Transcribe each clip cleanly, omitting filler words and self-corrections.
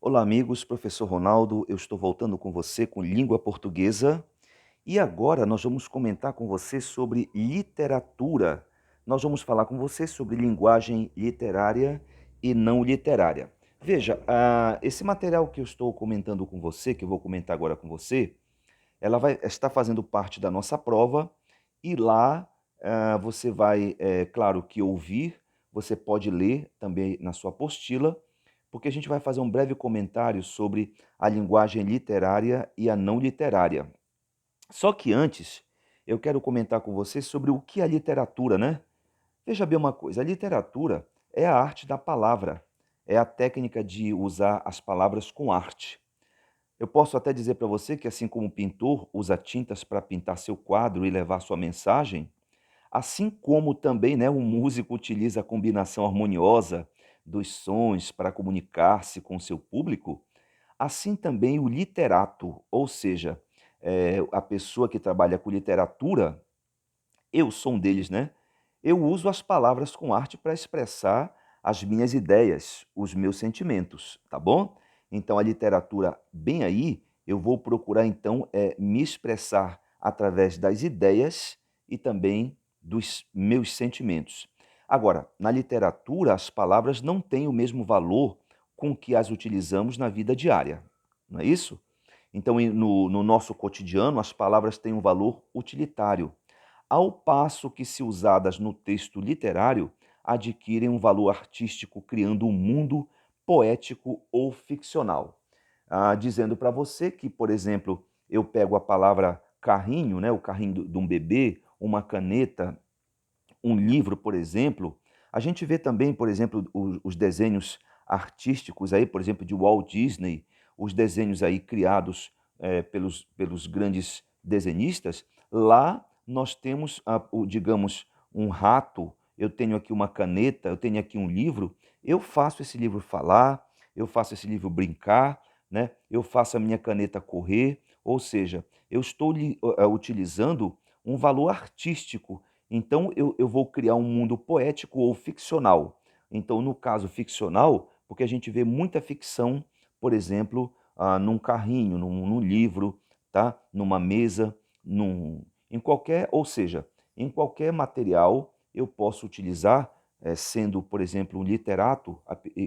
Olá, amigos. Professor Ronaldo, eu estou voltando com você com língua portuguesa e agora nós vamos comentar com você sobre literatura. Nós vamos falar com você sobre linguagem literária e não literária. Veja, esse material que eu estou comentando com você, que eu vou comentar agora com você, ela vai estar fazendo parte da nossa prova e lá você vai, claro que ouvir, você pode ler também na sua apostila, porque a gente vai fazer um breve comentário sobre a linguagem literária e a não literária. Só que antes, eu quero comentar com você sobre o que é literatura, né? Veja bem uma coisa, a literatura é a arte da palavra, é a técnica de usar as palavras com arte. Eu posso até dizer para você que, assim como o pintor usa tintas para pintar seu quadro e levar sua mensagem, assim como também, né, um músico utiliza a combinação harmoniosa dos sons para comunicar-se com seu público, assim também o literato, ou seja, a pessoa que trabalha com literatura, eu sou um deles, né? Eu uso as palavras com arte para expressar as minhas ideias, os meus sentimentos, tá bom? Então a literatura, bem aí, eu vou procurar então me expressar através das ideias e também dos meus sentimentos. Agora, na literatura, as palavras não têm o mesmo valor com que as utilizamos na vida diária, não é isso? Então, no nosso cotidiano, as palavras têm um valor utilitário, ao passo que, se usadas no texto literário, adquirem um valor artístico, criando um mundo poético ou ficcional. Dizendo para você que, por exemplo, eu pego a palavra carrinho, né, o carrinho de um bebê, uma caneta, um livro, por exemplo, a gente vê também, por exemplo, os desenhos artísticos aí, por exemplo, de Walt Disney, os desenhos aí criados pelos grandes desenhistas. Lá nós temos, digamos, um rato, eu tenho aqui uma caneta, eu tenho aqui um livro, eu faço esse livro falar, eu faço esse livro brincar, né? Eu faço a minha caneta correr, ou seja, eu estou utilizando um valor artístico, então eu vou criar um mundo poético ou ficcional. Então, no caso ficcional, porque a gente vê muita ficção, por exemplo, num carrinho, num livro, tá? Numa mesa, em qualquer, ou seja, em qualquer material eu posso utilizar, sendo, por exemplo, um literato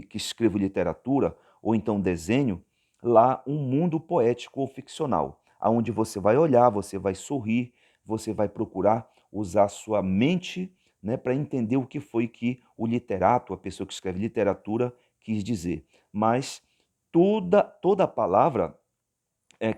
que escreve literatura, ou então desenho, lá um mundo poético ou ficcional, aonde você vai olhar, você vai sorrir, você vai procurar usar sua mente, né, para entender o que foi que o literato, a pessoa que escreve literatura, quis dizer. Mas toda palavra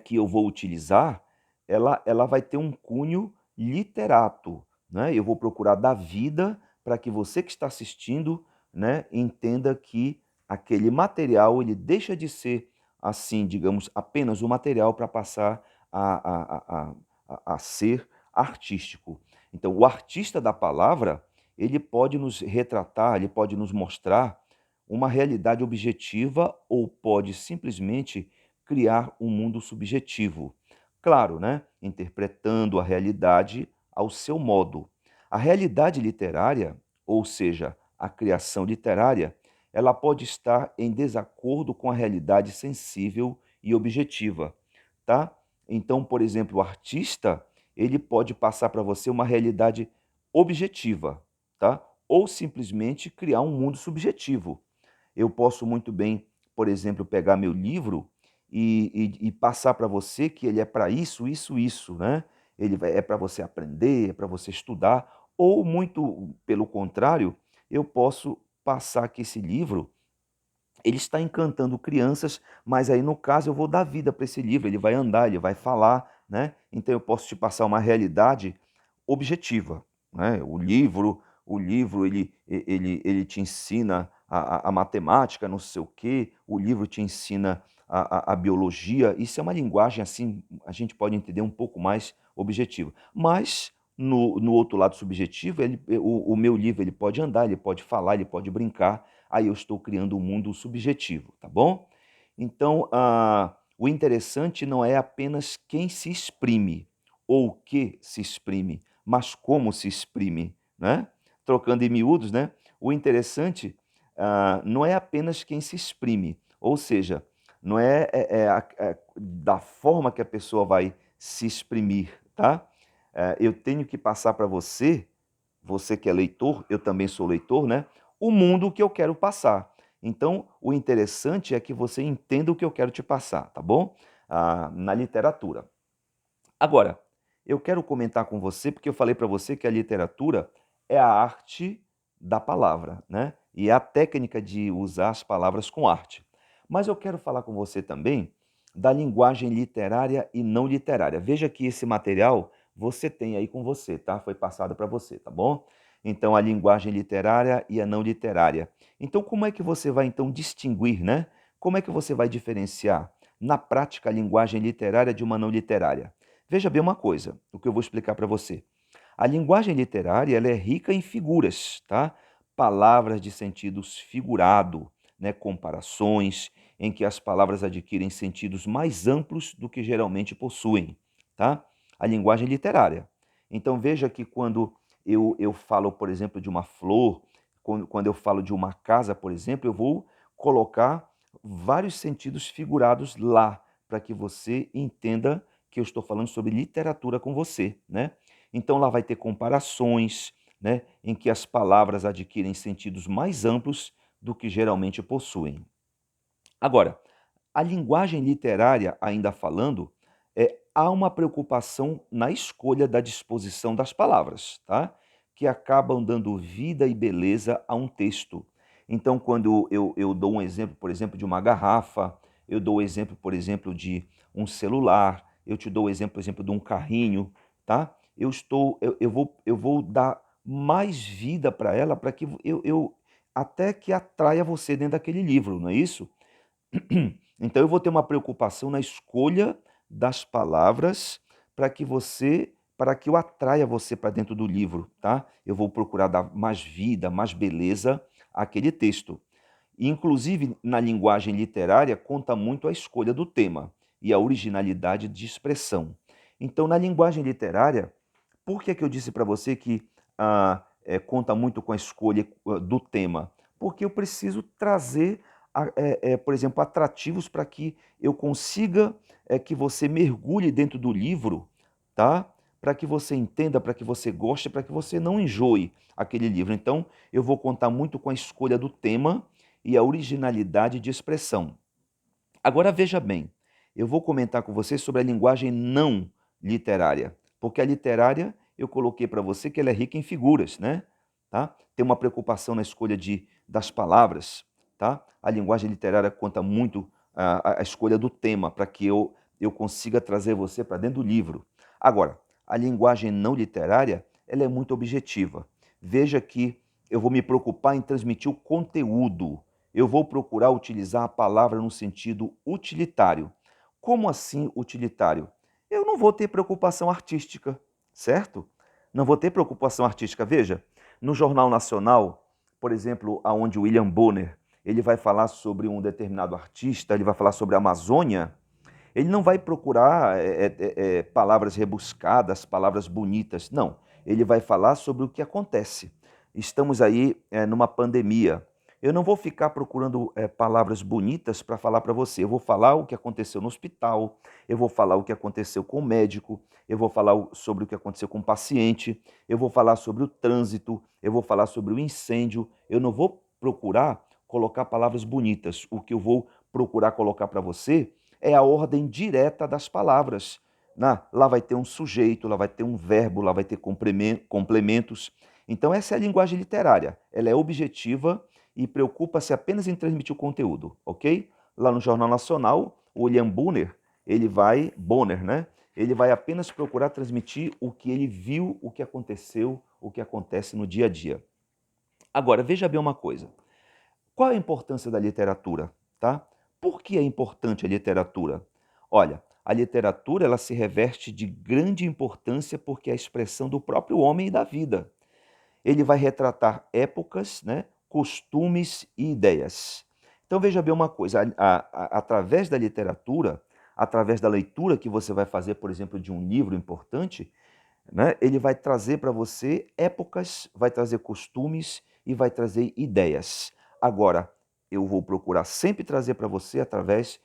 que eu vou utilizar, ela vai ter um cunho literato, né? Eu vou procurar dar vida para que você que está assistindo, né, entenda que aquele material ele deixa de ser, assim, digamos, apenas um material para passar a ser artístico. Então, o artista da palavra, ele pode nos retratar, ele pode nos mostrar uma realidade objetiva ou pode simplesmente criar um mundo subjetivo. Claro, né? Interpretando a realidade ao seu modo. A realidade literária, ou seja, a criação literária, ela pode estar em desacordo com a realidade sensível e objetiva, tá? Então, por exemplo, o artista, ele pode passar para você uma realidade objetiva, tá? Ou simplesmente criar um mundo subjetivo. Eu posso muito bem, por exemplo, pegar meu livro e passar para você que ele é para isso, isso, isso, né? É para você aprender, é para você estudar, ou muito pelo contrário, eu posso passar que esse livro ele está encantando crianças, mas aí no caso eu vou dar vida para esse livro, ele vai andar, ele vai falar, né? Então eu posso te passar uma realidade objetiva, né? O livro ele te ensina a matemática, não sei o quê, o livro te ensina a biologia, isso é uma linguagem assim, a gente pode entender um pouco mais objetiva. Mas no outro lado subjetivo, o meu livro ele pode andar, ele pode falar, ele pode brincar, aí eu estou criando um mundo subjetivo, tá bom? Então, o interessante não é apenas quem se exprime ou o que se exprime, mas como se exprime, né? Trocando em miúdos, né? O interessante não é apenas quem se exprime, ou seja, não da forma que a pessoa vai se exprimir, tá? Eu tenho que passar para você, você que é leitor, eu também sou leitor, né? O mundo que eu quero passar. Então, o interessante é que você entenda o que eu quero te passar, tá bom? Na literatura. Agora, eu quero comentar com você, porque eu falei para você que a literatura é a arte da palavra, né? E é a técnica de usar as palavras com arte. Mas eu quero falar com você também da linguagem literária e não literária. Veja que esse material você tem aí com você, tá? Foi passado para você, tá bom? Então, a linguagem literária e a não literária. Então, como é que você vai então distinguir, né? Como é que você vai diferenciar na prática a linguagem literária de uma não literária? Veja bem uma coisa, o que eu vou explicar para você. A linguagem literária ela é rica em figuras, tá? Palavras de sentidos figurado, né? Comparações, em que as palavras adquirem sentidos mais amplos do que geralmente possuem, tá? A linguagem literária. Então veja que quando eu falo, por exemplo, de uma flor, quando eu falo de uma casa, por exemplo, eu vou colocar vários sentidos figurados lá, para que você entenda que eu estou falando sobre literatura com você, né? Então lá vai ter comparações, né, em que as palavras adquirem sentidos mais amplos do que geralmente possuem. Agora, a linguagem literária, ainda falando, há uma preocupação na escolha da disposição das palavras, tá? Que acabam dando vida e beleza a um texto. Então, quando eu dou um exemplo, por exemplo, de uma garrafa, eu dou o exemplo, por exemplo, de um celular, eu te dou o exemplo, por exemplo, de um carrinho, tá? Eu vou dar mais vida para ela, para que até que atraia você dentro daquele livro, não é isso? Então eu vou ter uma preocupação na escolha das palavras para que eu atraia você para dentro do livro, tá? Eu vou procurar dar mais vida, mais beleza àquele texto. E, inclusive, na linguagem literária, conta muito a escolha do tema e a originalidade de expressão. Então, na linguagem literária, por que eu disse para você que conta muito com a escolha do tema? Porque eu preciso trazer, por exemplo, atrativos para que eu consiga que você mergulhe dentro do livro, tá? Para que você entenda, para que você goste, para que você não enjoe aquele livro. Então, eu vou contar muito com a escolha do tema e a originalidade de expressão. Agora veja bem, eu vou comentar com você sobre a linguagem não literária, porque a literária eu coloquei para você que ela é rica em figuras, né? Tá? Tem uma preocupação na escolha das palavras, tá? A linguagem literária conta muito a escolha do tema para que eu consiga trazer você para dentro do livro. Agora, a linguagem não literária ela é muito objetiva. Veja que eu vou me preocupar em transmitir o conteúdo, eu vou procurar utilizar a palavra no sentido utilitário. Como assim utilitário? Eu não vou ter preocupação artística, certo? Não vou ter preocupação artística. Veja, no Jornal Nacional, por exemplo, aonde o William Bonner, ele vai falar sobre um determinado artista, ele vai falar sobre a Amazônia, ele não vai procurar palavras rebuscadas, palavras bonitas, não. Ele vai falar sobre o que acontece. Estamos aí numa pandemia. Eu não vou ficar procurando palavras bonitas para falar para você. Eu vou falar o que aconteceu no hospital, eu vou falar o que aconteceu com o médico, eu vou falar sobre o que aconteceu com o paciente, eu vou falar sobre o trânsito, eu vou falar sobre o incêndio. Eu não vou procurar colocar palavras bonitas. O que eu vou procurar colocar para você é a ordem direta das palavras. Lá vai ter um sujeito, lá vai ter um verbo, lá vai ter complementos. Então, essa é a linguagem literária. Ela é objetiva e preocupa-se apenas em transmitir o conteúdo, ok? Lá no Jornal Nacional, o William Bonner, né? Ele vai apenas procurar transmitir o que ele viu, o que aconteceu, o que acontece no dia a dia. Agora, veja bem uma coisa. Qual é a importância da literatura, tá? Por que é importante a literatura? Olha, a literatura ela se reveste de grande importância porque é a expressão do próprio homem e da vida. Ele vai retratar épocas, né, costumes e ideias. Então veja bem uma coisa, através da literatura, através da leitura que você vai fazer, por exemplo, de um livro importante, né, ele vai trazer para você épocas, vai trazer costumes e vai trazer ideias. Agora, eu vou procurar sempre trazer para você através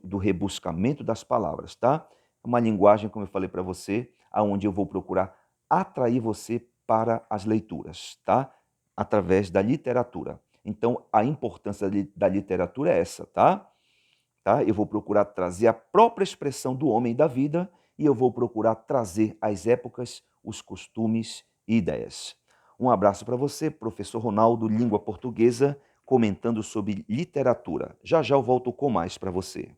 do rebuscamento das palavras, tá? Uma linguagem, como eu falei para você, aonde eu vou procurar atrair você para as leituras, tá? Através da literatura. Então, a importância da literatura é essa, tá? Eu vou procurar trazer a própria expressão do homem e da vida e eu vou procurar trazer as épocas, os costumes e ideias. Um abraço para você, professor Ronaldo, língua portuguesa, comentando sobre literatura. Já já eu volto com mais para você.